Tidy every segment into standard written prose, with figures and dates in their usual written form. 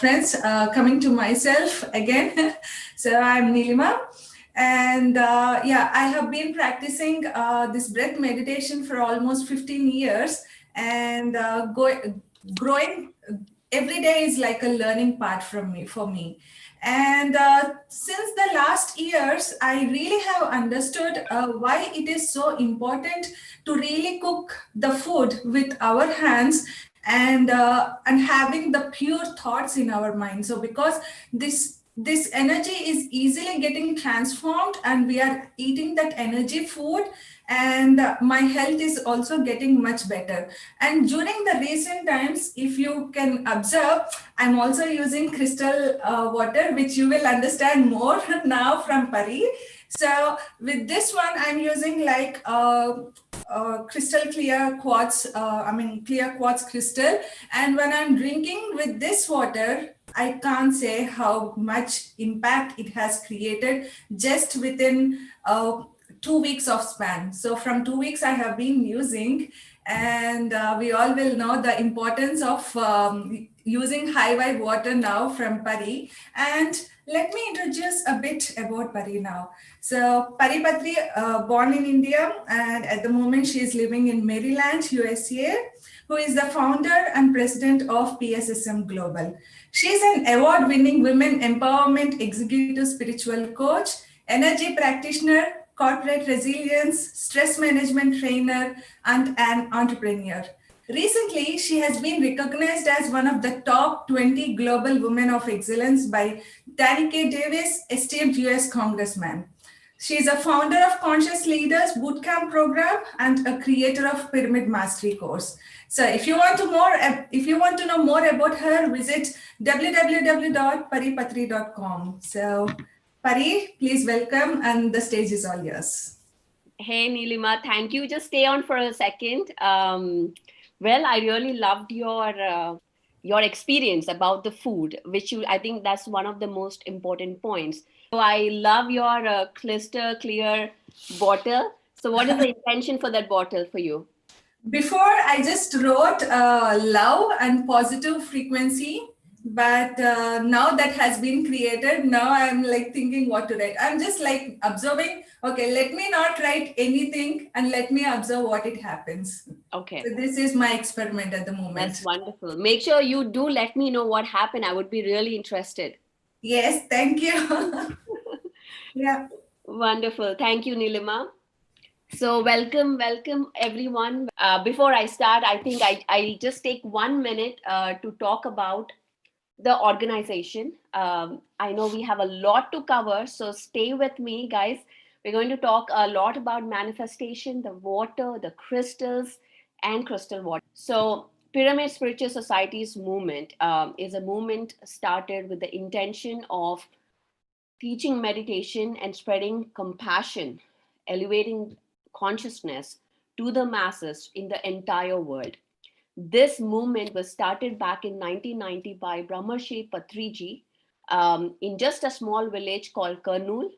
friends, coming to myself again. So I'm Neelima, and I have been practicing this breath meditation for almost 15 years, and growing every day is like a learning part for me. And since the last years, I really have understood why it is so important to really cook the food with our hands and having the pure thoughts in our mind. So because this energy is easily getting transformed and we are eating that energy food, and my health is also getting much better. And during the recent times, if you can observe, I'm also using crystal water, which you will understand more now from Pari. So with this one, I'm using like crystal clear quartz, clear quartz crystal. And when I'm drinking with this water, I can't say how much impact it has created just within 2 weeks of span. So from 2 weeks I have been using, and we all will know the importance of using high vibe water now from Pari. And let me introduce a bit about Pari now. So Pari Patri, born in India, and at the moment she is living in Maryland, USA, who is the founder and president of PSSM Global. She is an award-winning women empowerment executive spiritual coach, energy practitioner, corporate resilience, stress management trainer, and an entrepreneur. Recently, she has been recognized as one of the top 20 global women of excellence by 𝗳𝗏𝗃 Davis, esteemed US Congressman. She is a founder of Conscious Leaders Bootcamp program and a creator of Pyramid Mastery course. So if you want to know more about her, visit www.paripatri.com. So Pari, please welcome, and the stage is all yours. Hey Neelima, thank you. Just stay on for a second. Well, I really loved your experience about the food, I think that's one of the most important points. So I love your crystal clear bottle. So what is the intention for that bottle for you? Before, I just wrote love and positive frequency. But now that has been created, now I'm like thinking what to write. I'm just like observing, okay, let me not write anything and let me observe what it happens. Okay. So this is my experiment at the moment. That's wonderful. Make sure you do let me know what happened. I would be really interested. Yes, thank you. Yeah. Wonderful. Thank you, Neelima. So welcome everyone. Before I start, I think I'll just take 1 minute to talk about the organization. I know we have a lot to cover, so stay with me, guys. We're going to talk a lot about manifestation, the water, the crystals, and crystal water. So Pyramid Spiritual Society's movement is a movement started with the intention of teaching meditation and spreading compassion, elevating consciousness to the masses in the entire world. This movement was started back in 1990 by 𝗤𝗏𝗃 Patri in just a small village called Kurnool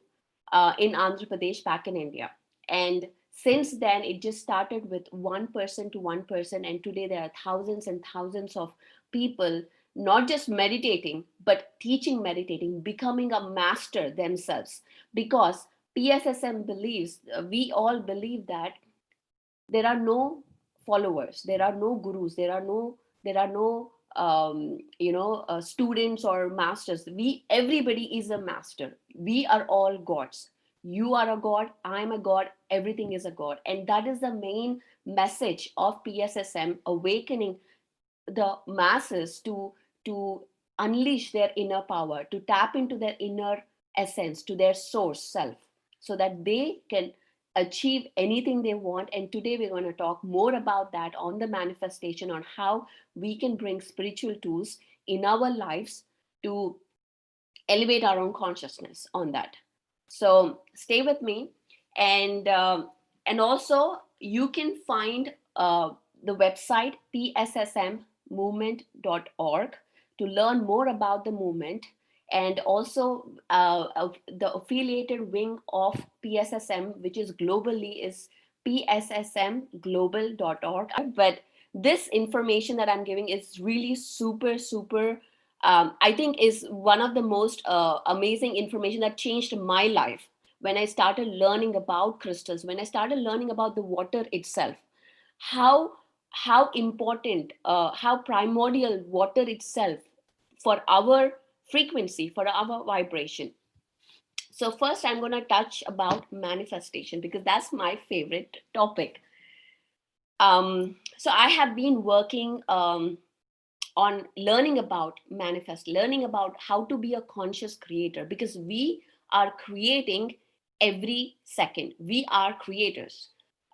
in Andhra Pradesh back in India. And since then, it just started with one person to one person. And today there are thousands and thousands of people, not just meditating, but teaching meditating, becoming a master themselves. Because PSSM believes, we all believe that there are no followers, there are no gurus, there are no students or masters. Everybody is a master. We are all gods. You are a god, I'm a god, everything is a god. And that is the main message of PSSM, awakening the masses to unleash their inner power, to tap into their inner essence, to their source self, so that they can achieve anything they want. And today we're going to talk more about that on the manifestation, on how we can bring spiritual tools in our lives to elevate our own consciousness on that. So stay with me. And also you can find the website pssmmovement.org to learn more about the movement, and also the affiliated wing of PSSM, which is globally, is pssmglobal.org. But this information that I'm giving is really super I think is one of the most amazing information that changed my life when I started learning about crystals, when I started learning about the water itself, how important, how primordial water itself for our frequency, for our vibration. So first I'm going to touch about manifestation because that's my favorite topic. So I have been working on learning about manifest, learning about how to be a conscious creator, because we are creating every second. We are creators.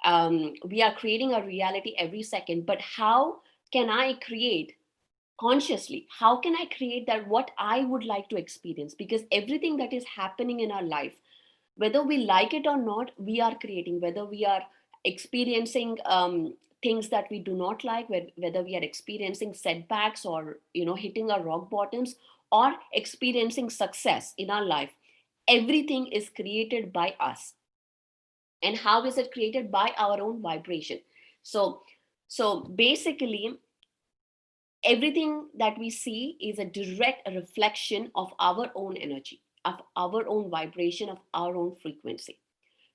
We are creating a reality every second. But how can I create consciously? How can I create that what I would like to experience? Because everything that is happening in our life, whether we like it or not, we are creating. Whether we are experiencing things that we do not like, whether we are experiencing setbacks or hitting our rock bottoms, or experiencing success in our life, everything is created by us. And how is it created? By our own vibration. So basically, everything that we see is a direct reflection of our own energy, of our own vibration, of our own frequency.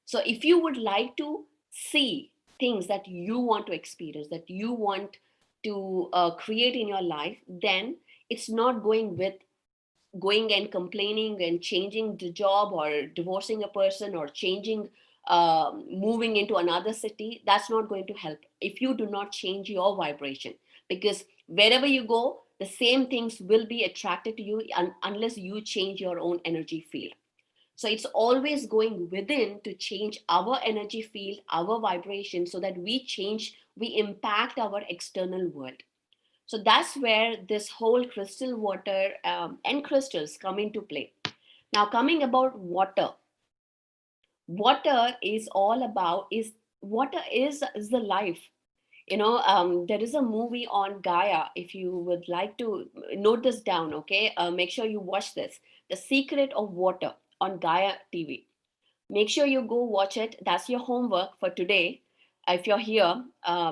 So if you would like to see things that you want to experience, that you want to create in your life, then it's not going and complaining and changing the job or divorcing a person or changing, moving into another city. That's not going to help if you do not change your vibration, because wherever you go, the same things will be attracted to you unless you change your own energy field. So it's always going within to change our energy field, our vibration, so that we impact our external world. So that's where this whole crystal water and crystals come into play. Now, coming about water, water is all about, water is the life. There is a movie on Gaia. If you would like to note this down, okay, make sure you watch this, The Secret of Water, on Gaia TV. Make sure you go watch it. That's your homework for today, if you're here,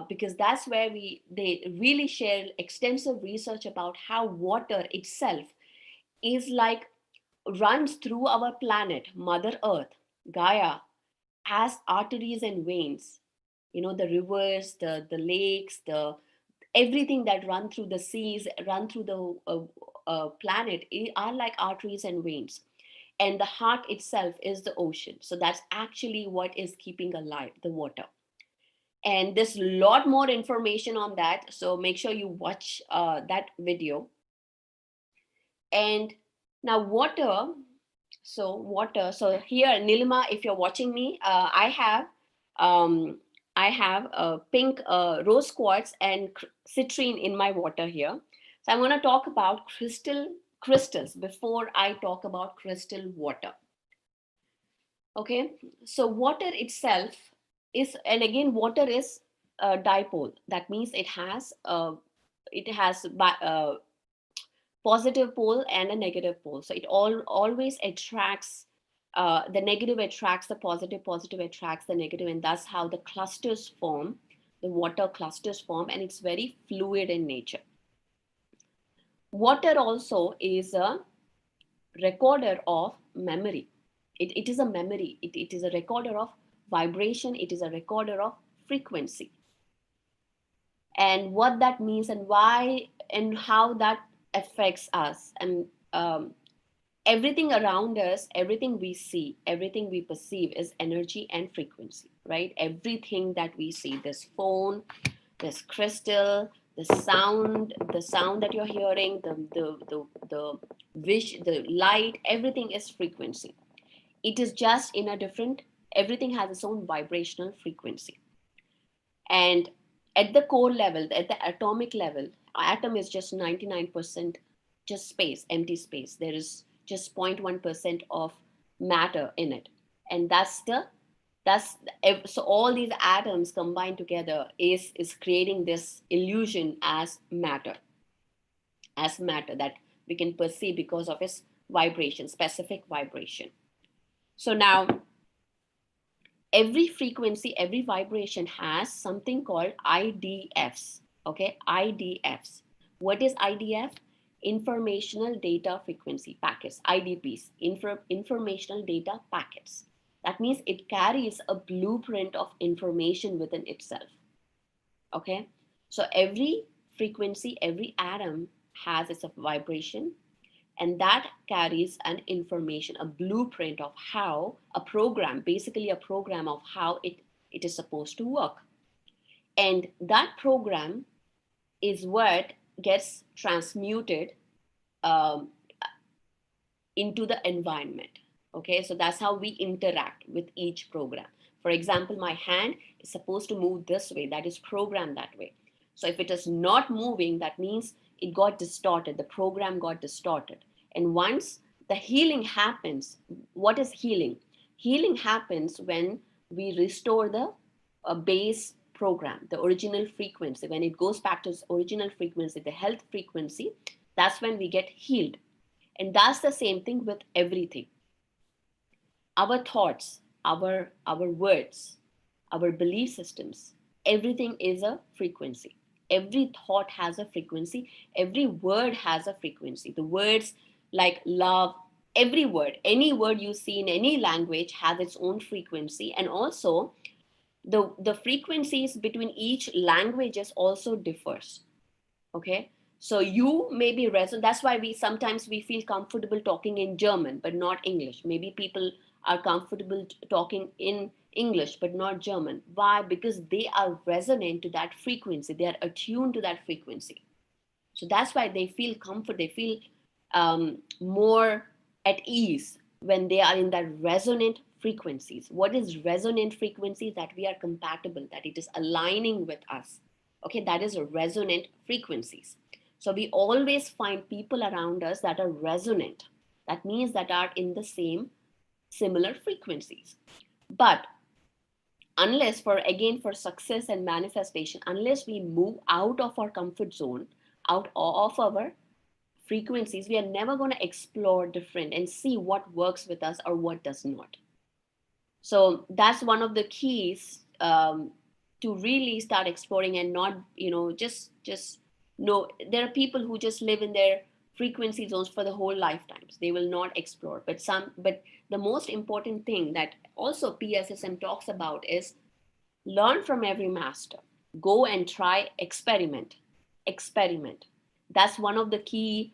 because that's where they really share extensive research about how water itself is like, runs through our planet, Mother Earth, Gaia, as arteries and veins. The rivers, the lakes, the everything that run through the seas, run through the planet, are like arteries and veins. And the heart itself is the ocean. So that's actually what is keeping alive the water. And there's a lot more information on that, so make sure you watch that video. And now water. So here, Nilima, if you're watching me, I have a pink rose quartz and citrine in my water here. So I'm going to talk about crystals before I talk about crystal water. Okay, so water itself is, and again, water is a dipole. That means it has positive pole and a negative pole. So it always attracts, the negative attracts the positive, positive attracts the negative, and that's how the clusters form, the water clusters form, and it's very fluid in nature. Water also is a recorder of memory. It is a memory. It is a recorder of vibration. It is a recorder of frequency. And what that means and why and how that affects us, and everything around us, everything we see, everything we perceive is energy and frequency, right? Everything that we see, this phone, this crystal, the sound that you're hearing, the light, everything is frequency. It is just in a different, everything has its own vibrational frequency. And at the core level, at the atomic level, atom is just 99% just space, empty space. There is just 0.1% of matter in it. And so all these atoms combined together is creating this illusion as matter that we can perceive because of its vibration, specific vibration. So now, every frequency, every vibration has something called IDFs. Okay, IDFs. What is IDF? informational data frequency packets, IDPs, informational data packets. That means it carries a blueprint of information within itself. Okay, so every frequency, every atom has its vibration, and that carries an information, a blueprint of how a program, basically a program of how it is supposed to work. And that program is what gets transmuted into the environment. Okay, so that's how we interact with each program. For example, my hand is supposed to move this way, that is programmed that way. So if it is not moving, that means it got distorted, the program got distorted. And once the healing happens, what is healing? Healing happens when we restore the base program, the original frequency. When it goes back to its original frequency, the health frequency, that's when we get healed. And that's the same thing with everything. Our thoughts, our words, our belief systems, everything is a frequency. Every thought has a frequency. Every word has a frequency. The words like love, every word, any word you see in any language has its own frequency. And also the frequencies between each languages also differs. Okay, so you may be resonant. That's why we sometimes feel comfortable talking in German but not English. Maybe people are comfortable talking in English but not German. Why? Because they are resonant to that frequency. They are attuned to that frequency. So that's why they feel comfort. They feel more at ease when they are in that resonant frequencies. What is resonant frequencies? That we are compatible, that it is aligning with us. Okay, that is resonant frequencies. So we always find people around us that are resonant. That means that are in the same similar frequencies. But unless for success and manifestation, unless we move out of our comfort zone, out of our frequencies, we are never going to explore different and see what works with us or what does not. So that's one of the keys to really start exploring and not, just know. There are people who just live in their frequency zones for the whole lifetimes. They will not explore. But the most important thing that also PSSM talks about is learn from every master. Go and try, experiment. That's one of the key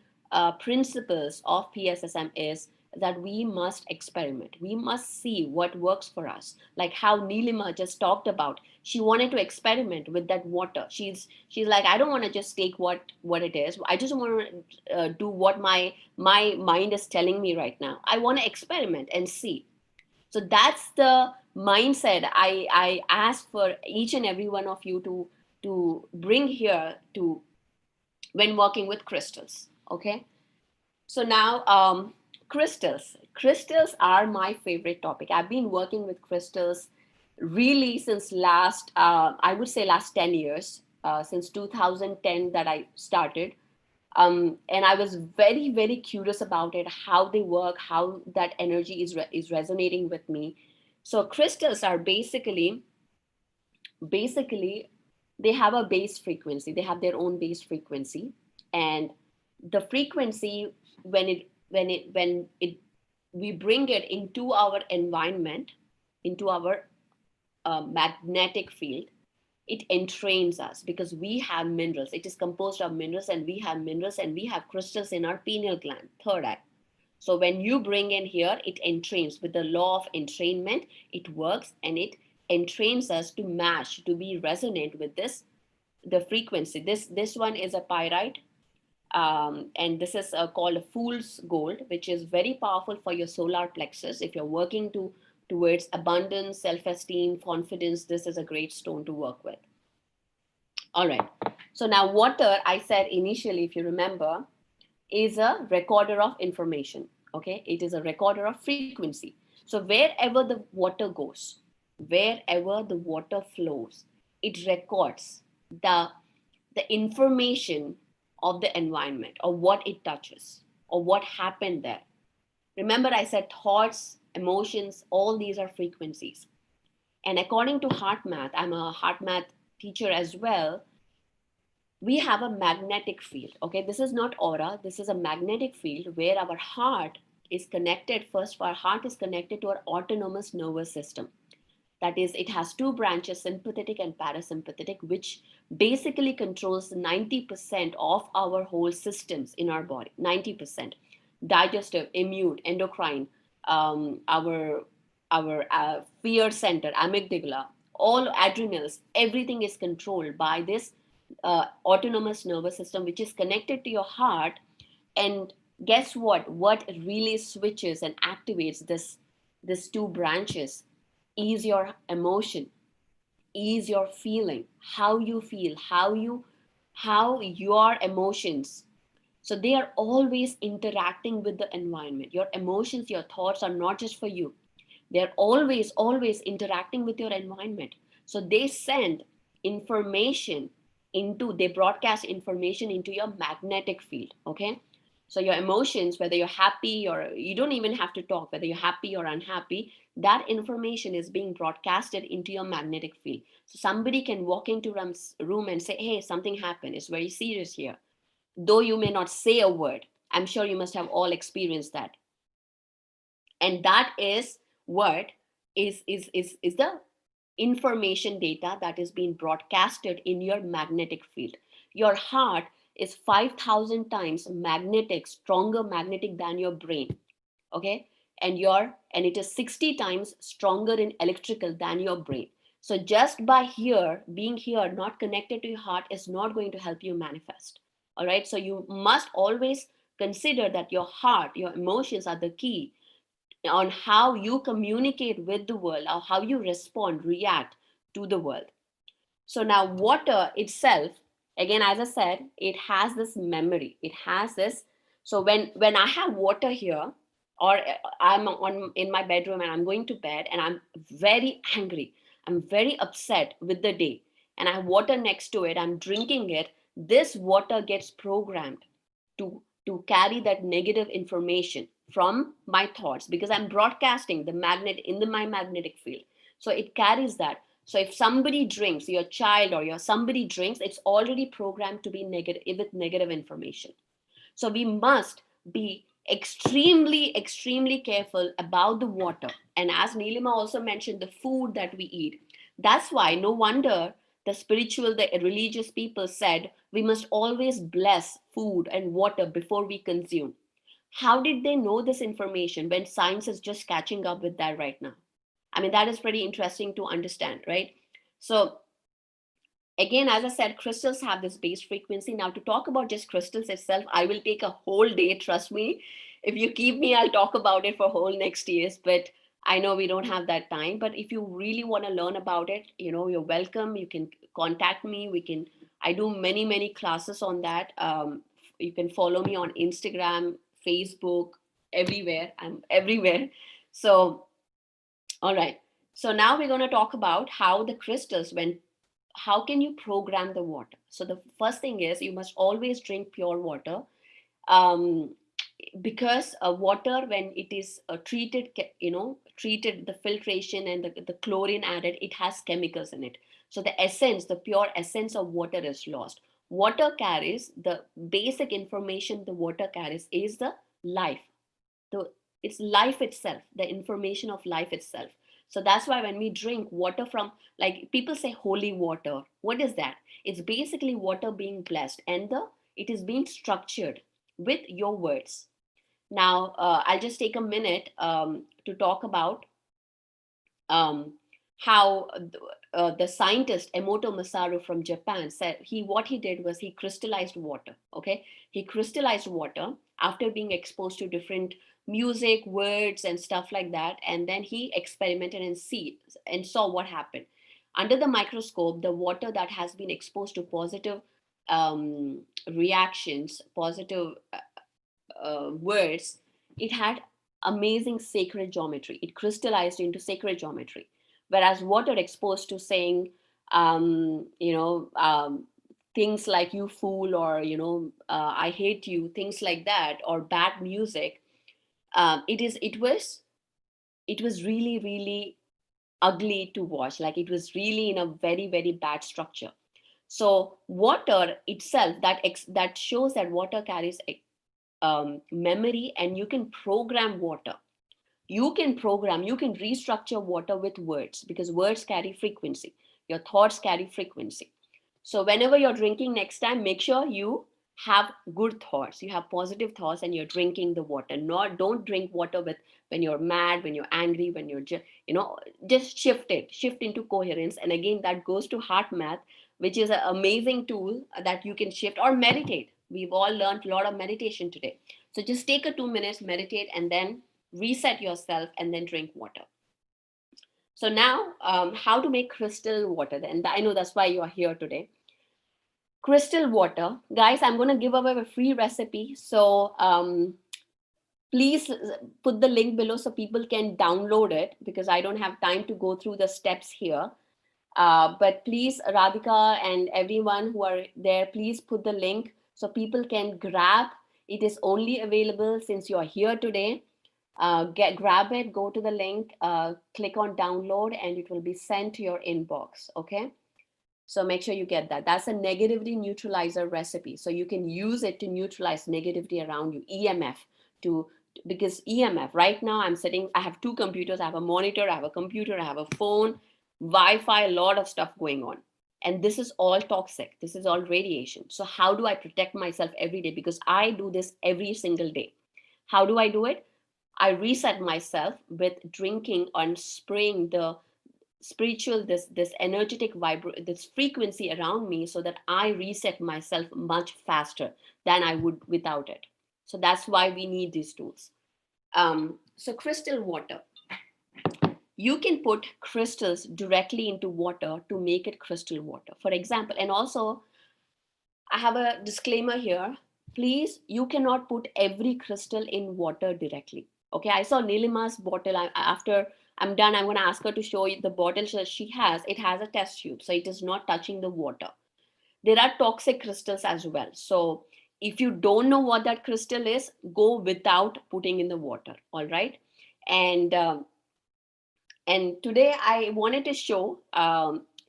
principles of PSSM is that we must experiment. We must see what works for us. Like how Neelima just talked about. She wanted to experiment with that water. She's like, I don't want to just take what it is. I just want to do what my mind is telling me right now. I want to experiment and see. So that's the mindset I ask for each and every one of you to bring here to when working with crystals. Okay. So now, crystals are my favorite topic. I've been working with crystals really since last 10 years, since 2010 that I started. And I was very, very curious about it, how they work, how that energy is resonating with me. So crystals are basically, they have a base frequency. They have their own base frequency. And the frequency, when we bring it into our environment, into our magnetic field, it entrains us because we have minerals. It is composed of minerals, and we have crystals in our pineal gland, third eye. So when you bring in here, it entrains with the law of entrainment. It works and it entrains us to match, to be resonant with the frequency. This one is a pyrite. And this is called a fool's gold, which is very powerful for your solar plexus. If you're working towards abundance, self-esteem, confidence, this is a great stone to work with. All right. So now water, I said initially, if you remember, is a recorder of information. Okay. It is a recorder of frequency. So wherever the water goes, wherever the water flows, it records the information of the environment, or what it touches, or what happened there. Remember, I said thoughts, emotions, all these are frequencies. And according to heart math, I'm a heart math teacher as well. we have a magnetic field. Okay, this is not aura, this is a magnetic field where our heart is connected. First, our heart is connected to our autonomous nervous system. That is, it has two branches, sympathetic and parasympathetic, which basically controls 90% of our whole systems in our body. 90%: digestive, immune, endocrine, our fear center, amygdala, all adrenals, everything is controlled by this autonomous nervous system, which is connected to your heart. And guess what really switches and activates this two branches is your emotion, is your feeling, how you feel, how your emotions. So they are always interacting with the environment. Your emotions, your thoughts are not just for you. They're always interacting with your environment. So they send information they broadcast information into your magnetic field. Okay, so your emotions, whether you're happy, or you don't even have to talk, whether you're happy or unhappy, that information is being broadcasted into your magnetic field. So somebody can walk into room and say, hey, something happened, it's very serious here, though you may not say a word. I'm sure you must have all experienced that. And that is what is the information data that is being broadcasted in your magnetic field. Your heart is 5,000 times stronger magnetic than your brain. Okay, and it is 60 times stronger in electrical than your brain. So just by being here, not connected to your heart, is not going to help you manifest. All right, so you must always consider that your heart, your emotions are the key on how you communicate with the world, or how you react to the world. So now water itself, again, as I said, it has this memory. It has this. So when I have water here, or I'm in my bedroom and I'm going to bed and I'm very angry, I'm very upset with the day, and I have water next to it, I'm drinking it, this water gets programmed to carry that negative information from my thoughts, because I'm broadcasting the magnet in my magnetic field. So it carries that. So if somebody drinks, your child or somebody drinks, it's already programmed to be negative, with negative information. So we must be extremely careful about the water. And as Neelima also mentioned, the food that we eat. That's why no wonder the religious people said we must always bless food and water before we consume. How did they know this information when science is just catching up with that right now? I mean, that is pretty interesting to understand, right? So again, as I said, crystals have this base frequency. Now, to talk about just crystals itself, I will take a whole day, trust me. If you keep me, I'll talk about it for whole next years, but I know we don't have that time. But if you really want to learn about it, you're welcome. You can contact me. I do many classes on that. You can follow me on Instagram, Facebook, everywhere. I'm everywhere. So, all right. So now we're going to talk about how the crystals, how can you program the water? So the first thing is you must always drink pure water, because water, when it is treated, the filtration and the chlorine added, it has chemicals in it. So the pure essence of water is lost. Water carries the basic information. The water carries is the life. It's life itself, the information of life itself. So that's why when we drink water from, like people say, holy water, what is that? It's basically water being blessed, and it is being structured with your words. Now, I'll just take a minute to talk about how the scientist Emoto Masaru from Japan said what he did was he crystallized water. Okay, he crystallized water after being exposed to different music, words, and stuff like that, and then he experimented and saw what happened. Under the microscope, the water that has been exposed to positive reactions, positive words, it had amazing sacred geometry. It crystallized into sacred geometry. Whereas water exposed to saying, things like "you fool" or "I hate you," things like that, or bad music, it was really ugly to watch. Like, it was really in a very bad structure. So water itself, that shows that water carries memory, and you can program water. You can restructure water with words, because words carry frequency. Your thoughts carry frequency. So whenever you're drinking next time, make sure you have good thoughts, you have positive thoughts, and you're drinking the water. Don't drink water when you're mad, when you're angry, when you're just shift into coherence. And again, that goes to heart math, which is an amazing tool that you can shift, or meditate. We've all learned a lot of meditation today. So just take a 2 minutes, meditate, and then reset yourself, and then drink water. So now, how to make crystal water? Then I know that's why you are here today. Crystal water, guys. I'm going to give away a free recipe. So please put the link below so people can download it, because I don't have time to go through the steps here. But please, Radhika and everyone who are there, please put the link so people can grab. It is only available since you're here today. Grab it, go to the link, click on download, and it will be sent to your inbox. Okay. So make sure you get that. That's a negativity neutralizer recipe. So you can use it to neutralize negativity around you. EMF because EMF right now I have two computers. I have a monitor, I have a computer, I have a phone, Wi-Fi, a lot of stuff going on. And this is all toxic. This is all radiation. So how do I protect myself every day? Because I do this every single day. How do I do it? I reset myself with drinking and spraying the spiritual, this energetic this frequency around me, so that I reset myself much faster than I would without it. So that's why we need these tools. So crystal water. You can put crystals directly into water to make it crystal water, for example. And also, I have a disclaimer here. Please, you cannot put every crystal in water directly. Okay, I saw Nilima's bottle. After I'm done, I'm going to ask her to show you the bottle that she has. It has a test tube, so it is not touching the water. There are toxic crystals as well. So if you don't know what that crystal is, go without putting in the water. All right. And today I wanted to show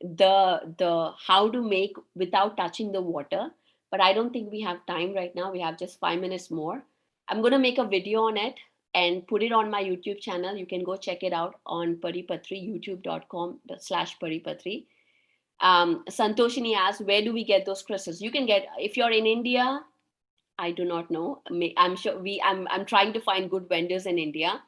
the how to make without touching the water, but I don't think we have time right now. We have just 5 minutes more. I'm going to make a video on it and put it on my YouTube channel. You can go check it out on Paripatri, youtube.com/Paripatri. Santoshini asked, where do we get those crystals? You can get, if you're in India, I do not know. I'm sure I'm trying to find good vendors in India.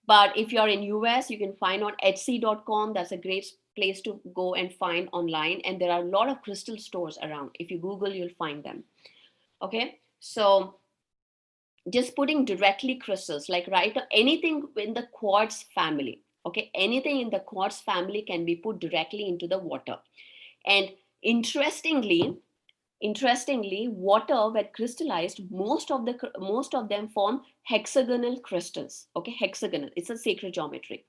But if you're in US, you can find on 𝗳𝗄𝘄𝘄. That's a great place to go and find online. And there are a lot of crystal stores around. If you Google, you'll find them. Okay. So just putting directly crystals, like anything in the quartz family. Okay. Anything in the quartz family can be put directly into the water. And interestingly, water when crystallized, most of them form hexagonal crystals. Okay, hexagonal. It's a sacred geometry.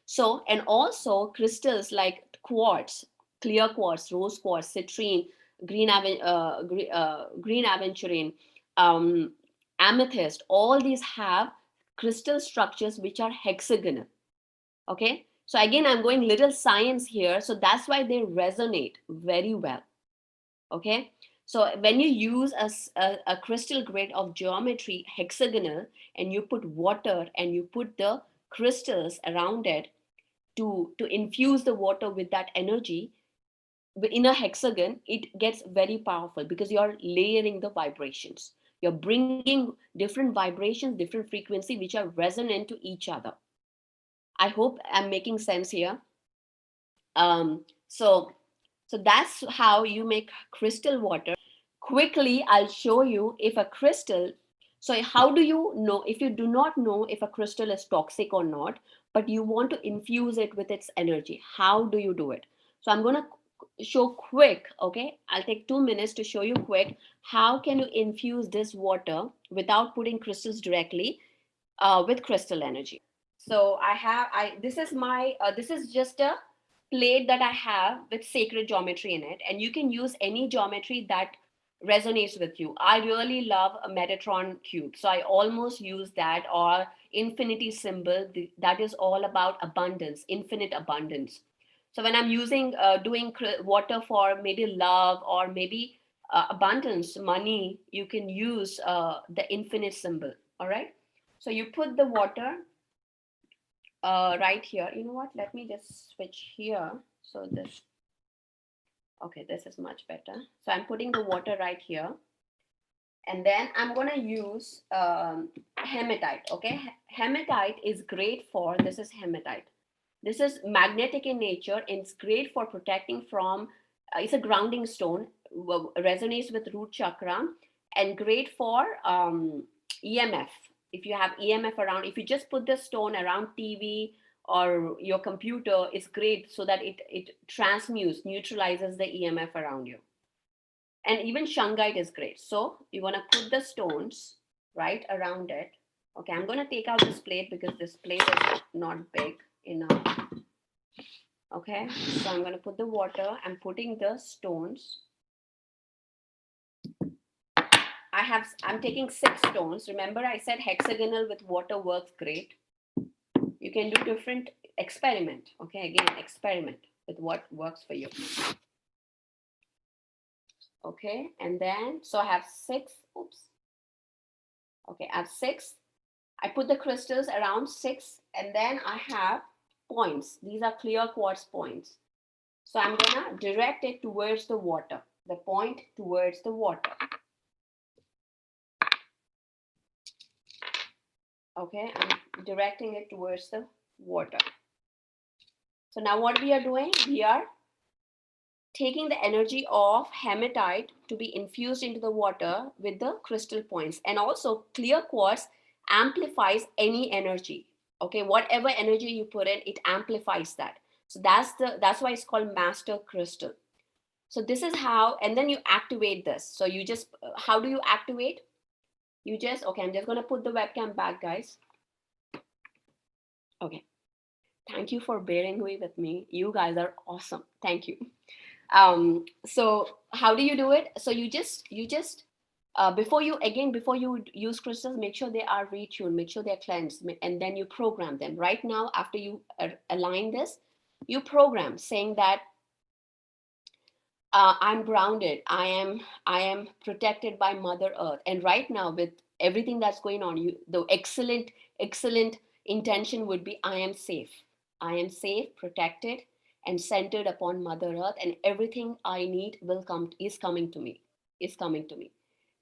So, and also crystals like quartz, clear quartz, rose quartz, citrine, green aventurine, amethyst. All these have crystal structures which are hexagonal. Okay. So again, I'm going little science here. So that's why they resonate very well. Okay. So when you use a crystal grid of geometry, hexagonal, and you put water and you put the crystals around it to infuse the water with that energy in a hexagon, it gets very powerful because you're layering the vibrations. You're bringing different vibrations, different frequency, which are resonant to each other. I hope I'm making sense here. So that's how you make crystal water. Quickly, I'll show you if a crystal. So how do you know if you do not know if a crystal is toxic or not, but you want to infuse it with its energy? How do you do it? So I'm going to show quick. Okay, I'll take 2 minutes to show you quick. How can you infuse this water without putting crystals directly with crystal energy? So this is just a plate that I have with sacred geometry in it, and you can use any geometry that resonates with you. I really love a Metatron cube, so I almost use that, or infinity symbol that is all about abundance, infinite abundance. So when I'm using, doing water for maybe love or maybe abundance, money, you can use the infinite symbol, all right? So you put the water right here. You know what? Let me just switch here. So this, okay, this is much better. So I'm putting the water right here. And then I'm going to use hematite, okay? Hematite is great for, this is hematite. This is magnetic in nature and it's great for protecting from, it's a grounding stone, resonates with root chakra and great for EMF. If you have EMF around, if you just put the stone around TV or your computer, it's great so that it transmutes, neutralizes the EMF around you. And even shungite is great. So you want to put the stones right around it. Okay, I'm going to take out this plate because this plate is not big enough. Okay, so I'm going to put the water. I'm putting the stones. I'm taking 6 stones. Remember I said hexagonal with water works great. You can do different experiment. Okay, again, experiment with what works for you. Okay, and then, so I have 6, oops. Okay, I have 6. I put the crystals around 6 and then I have points. These are clear quartz points. So I'm gonna direct it towards the water, the point towards the water. Okay, I'm directing it towards the water. So now what we are doing, we are taking the energy of hematite to be infused into the water with the crystal points. And also clear quartz amplifies any energy. Okay, whatever energy you put in, it amplifies that. So that's why it's called master crystal. So this is how, and then you activate this. So you just, how do you activate? You just, okay, I'm just gonna put the webcam back, guys. Okay, thank you for bearing with me. You guys are awesome, thank you. So how do you do it? So you just before you use crystals, make sure they are retuned, make sure they're cleansed, and then you program them. Right now, after you align this, you program saying that I'm grounded, I am protected by Mother Earth. And right now, with everything that's going on, the excellent intention would be, I am safe, protected, and centered upon Mother Earth, and everything I need is coming to me.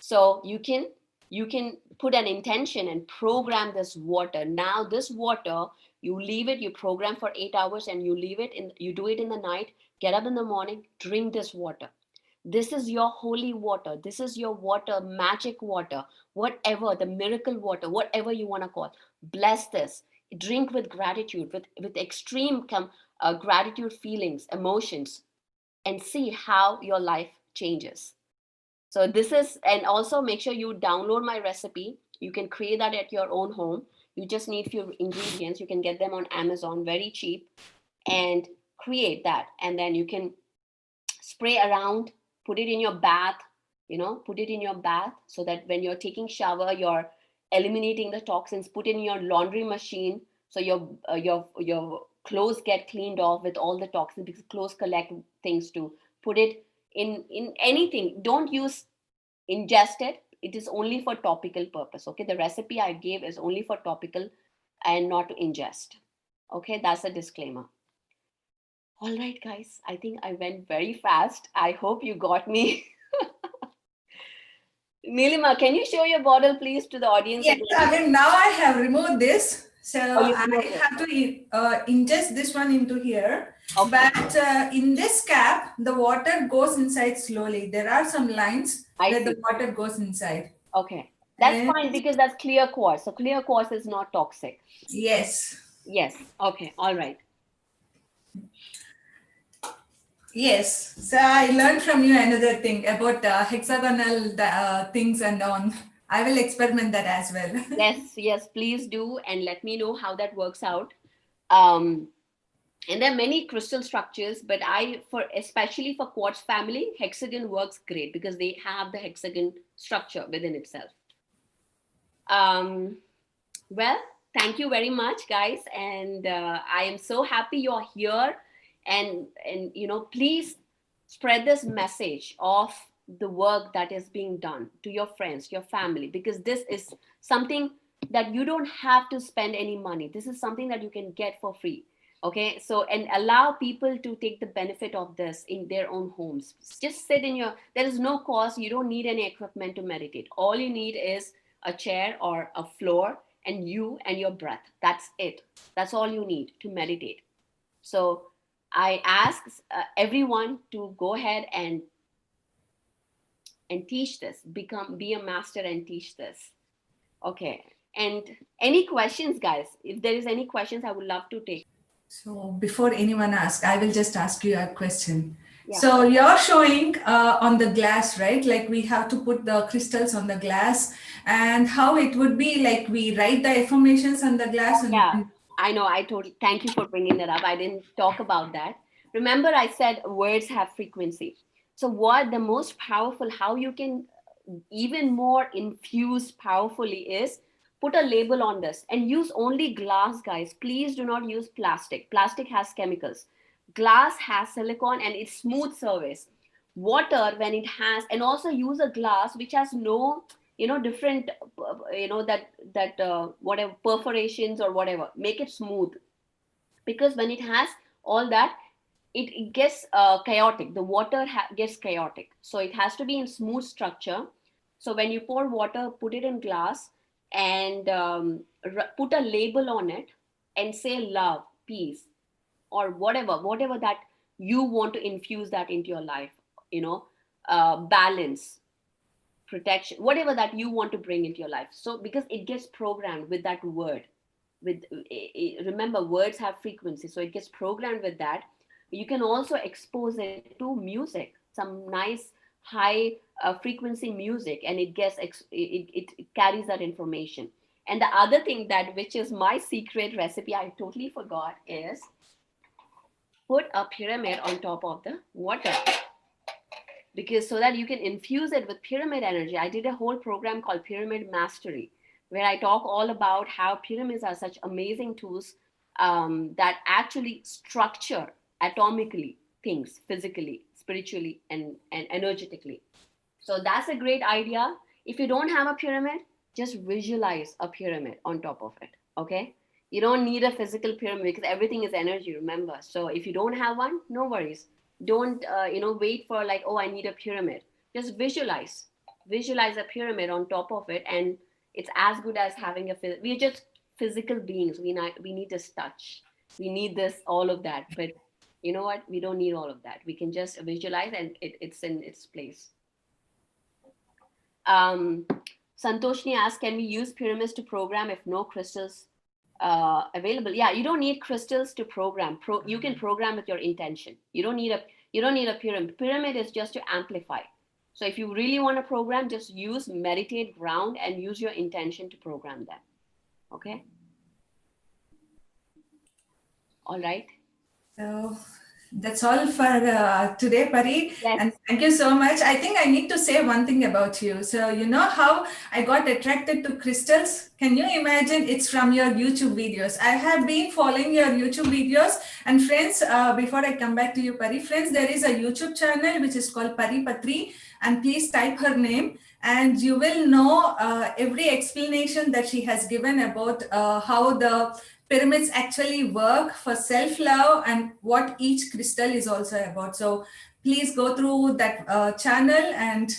So you can put an intention and program this water. Now this water, you leave it, you program for 8 hours and you leave it, you do it in the night, get up in the morning, drink this water. This is your holy water. This is your water, magic water, whatever, the miracle water, whatever you want to call. Bless this. Drink with gratitude, with extreme gratitude feelings, emotions, and see how your life changes. So this is, and also make sure you download my recipe. You can create that at your own home. You just need few ingredients. You can get them on Amazon, very cheap, and create that. And then you can spray around, put it in your bath, put it in your bath so that when you're taking shower, you're eliminating the toxins. Put it in your laundry machine so your clothes get cleaned off with all the toxins, because clothes collect things too. Put it in anything. Don't use ingest it. It is only for topical purpose. Okay, the recipe I gave is only for topical and not to ingest. Okay, that's a disclaimer. All right, guys, I think I went very fast. I hope you got me. Nilima, can you show your bottle, please, to the audience? Yes, I mean, now I have removed this. So I have to ingest this one into here. Okay. But in this cap, the water goes inside slowly. There are some lines where the water goes inside. Okay, that's fine because that's clear quartz. So clear quartz is not toxic. Yes. Yes. Okay. All right. Yes. So I learned from you another thing about hexagonal things and on. I will experiment that as well. Yes, please do. And let me know how that works out. And there are many crystal structures, but especially for quartz family, hexagon works great because they have the hexagon structure within itself. Well, thank you very much, guys. And I am so happy you're here. and please spread this message of the work that is being done to your friends, your family, because this is something that you don't have to spend any money. This is something that you can get for free. Okay, so, and allow people to take the benefit of this in their own homes. Just sit in your, there is no cost. You don't need any equipment to meditate. All you need is a chair or a floor and you and your breath. That's it. That's all you need to meditate. So I ask everyone to go ahead and teach this, be a master and teach this. Okay. And any questions, guys? If there is any questions, I would love to take. So before anyone asks, I will just ask you a question. Yeah. So you're showing on the glass, right? Like we have to put the crystals on the glass, and how it would be like we write the affirmations on the glass. And yeah, I know. I totally, thank you for bringing that up. I didn't talk about that. Remember, I said words have frequency. So what the most powerful, how you can even more infuse powerfully is put a label on this and use only glass, guys. Please do not use plastic. Plastic has chemicals. Glass has silicone and it's smooth surface. Water, when it has, and also use a glass which has no, different, whatever perforations or whatever. Make it smooth, because when it has all that, it gets chaotic. The water gets chaotic. So it has to be in smooth structure. So when you pour water, put it in glass and put a label on it and say love, peace, or whatever that you want to infuse that into your life, balance, protection, whatever that you want to bring into your life. So because it gets programmed with that word, remember, words have frequency. So it gets programmed with that. You can also expose it to music, some nice high frequency music, and it carries that information. And the other thing which is my secret recipe, I totally forgot, is put a pyramid on top of the water, because so that you can infuse it with pyramid energy. I did a whole program called Pyramid Mastery, where I talk all about how pyramids are such amazing tools that actually structure atomically things, physically, spiritually, and energetically. So that's a great idea. If you don't have a pyramid, just visualize a pyramid on top of it. Okay, you don't need a physical pyramid because everything is energy, remember. So if you don't have one, no worries. Don't wait for like, oh, I need a pyramid. Just visualize a pyramid on top of it, and it's as good as having we're just physical beings. We need this touch, we need this, all of that. But you know what, we don't need all of that. We can just visualize and it's in its place. Santoshni asks, can we use pyramids to program if no crystals available? Yeah, you don't need crystals to program. You can program with your intention. You don't need a pyramid. Pyramid is just to amplify. So if you really want to program, just use meditate, ground, and use your intention to program that. Okay. All right. So that's all for today, Pari. Yes. And thank you so much. I think I need to say one thing about you. So you know how I got attracted to crystals? Can you imagine? It's from your YouTube videos. I have been following your YouTube videos. And friends, before I come back to you, Pari, friends, there is a YouTube channel which is called Pari Patri. And please type her name and you will know every explanation that she has given about how the pyramids actually work for self-love and what each crystal is also about. So please go through that channel and,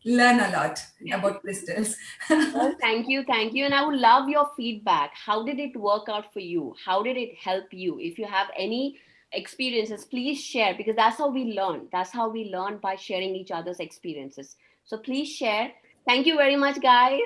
learn a lot about crystals. Well, thank you. And I would love your feedback. How did it work out for you? How did it help you? If you have any experiences, please share, because that's how we learn. That's how we learn, by sharing each other's experiences. So please share. Thank you very much, guys.